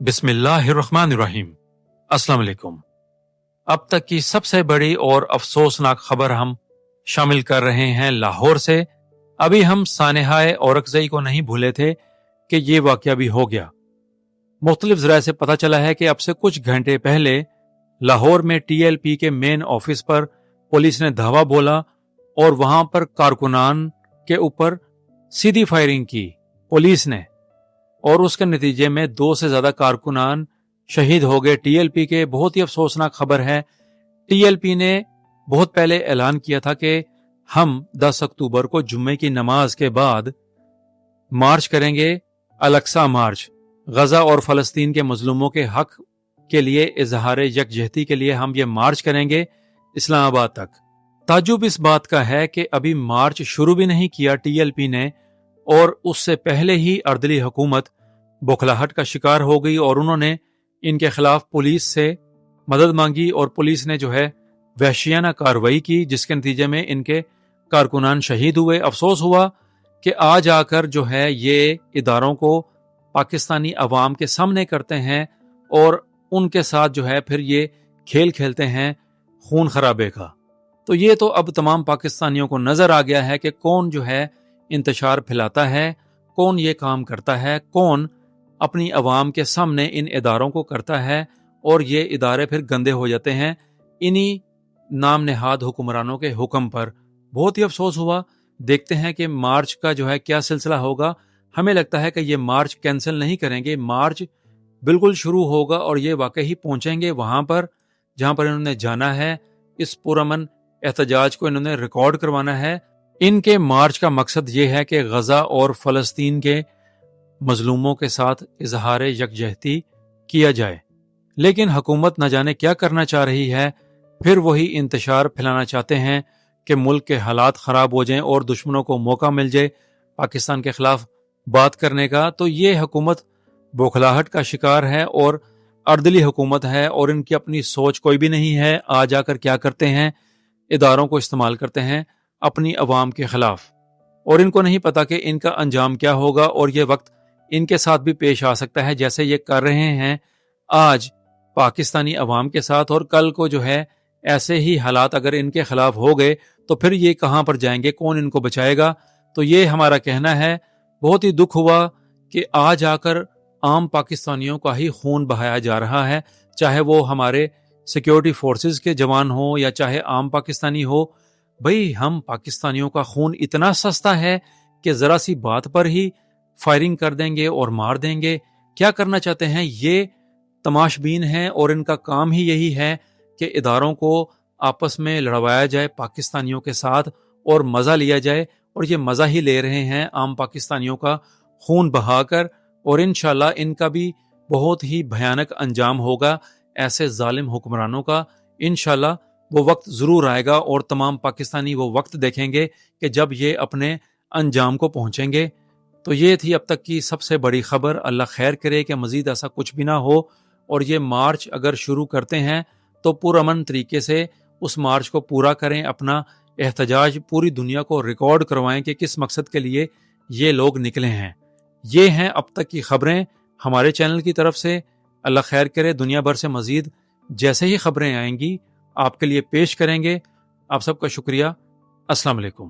بسم اللہ الرحمن الرحیم۔ السلام علیکم۔ اب تک کی سب سے بڑی اور افسوسناک خبر ہم شامل کر رہے ہیں لاہور سے۔ ابھی ہم سانحۂ اورکزئی کو نہیں بھولے تھے کہ یہ واقعہ بھی ہو گیا۔ مختلف ذرائع سے پتہ چلا ہے کہ اب سے کچھ گھنٹے پہلے لاہور میں ٹی ایل پی کے مین آفس پر پولیس نے دھاوا بولا اور وہاں پر کارکنان کے اوپر سیدھی فائرنگ کی پولیس نے، اور اس کے نتیجے میں 2 سے زیادہ کارکنان شہید ہو گئے ٹی ایل پی کے۔ بہت ہی افسوسناک خبر ہے۔ ٹی ایل پی نے بہت پہلے اعلان کیا تھا کہ ہم 10 اکتوبر کو جمعے کی نماز کے بعد مارچ کریں گے، الاقصی مارچ، غزہ اور فلسطین کے مظلوموں کے حق کے لیے اظہار یکجہتی کے لیے ہم یہ مارچ کریں گے اسلام آباد تک۔ تعجب اس بات کا ہے کہ ابھی مارچ شروع بھی نہیں کیا ٹی ایل پی نے، اور اس سے پہلے ہی اردلی حکومت بوکھلاہٹ کا شکار ہو گئی اور انہوں نے ان کے خلاف پولیس سے مدد مانگی، اور پولیس نے وحشیانہ کارروائی کی، جس کے نتیجے میں ان کے کارکنان شہید ہوئے۔ افسوس ہوا کہ آج آ کر یہ اداروں کو پاکستانی عوام کے سامنے کرتے ہیں اور ان کے ساتھ پھر یہ کھیل کھیلتے ہیں خون خرابے کا۔ تو یہ تو اب تمام پاکستانیوں کو نظر آ گیا ہے کہ کون انتشار پھیلاتا ہے، کون یہ کام کرتا ہے، کون اپنی عوام کے سامنے ان اداروں کو کرتا ہے، اور یہ ادارے پھر گندے ہو جاتے ہیں انہی نام نہاد حکمرانوں کے حکم پر۔ بہت ہی افسوس ہوا۔ دیکھتے ہیں کہ مارچ کا کیا سلسلہ ہوگا۔ ہمیں لگتا ہے کہ یہ مارچ کینسل نہیں کریں گے، مارچ بالکل شروع ہوگا اور یہ واقعی پہنچیں گے وہاں پر جہاں پر انہوں نے جانا ہے۔ اس پرامن احتجاج کو انہوں نے ریکارڈ کروانا ہے۔ ان کے مارچ کا مقصد یہ ہے کہ غزہ اور فلسطین کے مظلوموں کے ساتھ اظہار یکجہتی کیا جائے، لیکن حکومت نہ جانے کیا کرنا چاہ رہی ہے۔ پھر وہی انتشار پھیلانا چاہتے ہیں کہ ملک کے حالات خراب ہو جائیں اور دشمنوں کو موقع مل جائے پاکستان کے خلاف بات کرنے کا۔ تو یہ حکومت بوکھلاہٹ کا شکار ہے اور اردلی حکومت ہے، اور ان کی اپنی سوچ کوئی بھی نہیں ہے۔ آج آ کر کیا کرتے ہیں، اداروں کو استعمال کرتے ہیں اپنی عوام کے خلاف، اور ان کو نہیں پتا کہ ان کا انجام کیا ہوگا، اور یہ وقت ان کے ساتھ بھی پیش آ سکتا ہے جیسے یہ کر رہے ہیں آج پاکستانی عوام کے ساتھ، اور کل کو ایسے ہی حالات اگر ان کے خلاف ہو گئے تو پھر یہ کہاں پر جائیں گے، کون ان کو بچائے گا۔ تو یہ ہمارا کہنا ہے۔ بہت ہی دکھ ہوا کہ آج آ کر عام پاکستانیوں کا ہی خون بہایا جا رہا ہے، چاہے وہ ہمارے سیکیورٹی فورسز کے جوان ہوں یا چاہے عام پاکستانی ہو۔ بھئی ہم پاکستانیوں کا خون اتنا سستا ہے کہ ذرا سی بات پر ہی فائرنگ کر دیں گے اور مار دیں گے۔ کیا کرنا چاہتے ہیں؟ یہ تماش بین ہیں اور ان کا کام ہی یہی ہے کہ اداروں کو آپس میں لڑوایا جائے پاکستانیوں کے ساتھ اور مزہ لیا جائے، اور یہ مزہ ہی لے رہے ہیں عام پاکستانیوں کا خون بہا کر، اور انشاءاللہ ان کا بھی بہت ہی بھیانک انجام ہوگا ایسے ظالم حکمرانوں کا۔ انشاءاللہ وہ وقت ضرور آئے گا اور تمام پاکستانی وہ وقت دیکھیں گے کہ جب یہ اپنے انجام کو پہنچیں گے۔ تو یہ تھی اب تک کی سب سے بڑی خبر۔ اللہ خیر کرے کہ مزید ایسا کچھ بھی نہ ہو، اور یہ مارچ اگر شروع کرتے ہیں تو پرامن طریقے سے اس مارچ کو پورا کریں، اپنا احتجاج پوری دنیا کو ریکارڈ کروائیں کہ کس مقصد کے لیے یہ لوگ نکلے ہیں۔ یہ ہیں اب تک کی خبریں ہمارے چینل کی طرف سے۔ اللہ خیر کرے، دنیا بھر سے مزید جیسے ہی خبریں آئیں گی آپ کے لیے پیش کریں گے۔ آپ سب کا شکریہ۔ السلام علیکم۔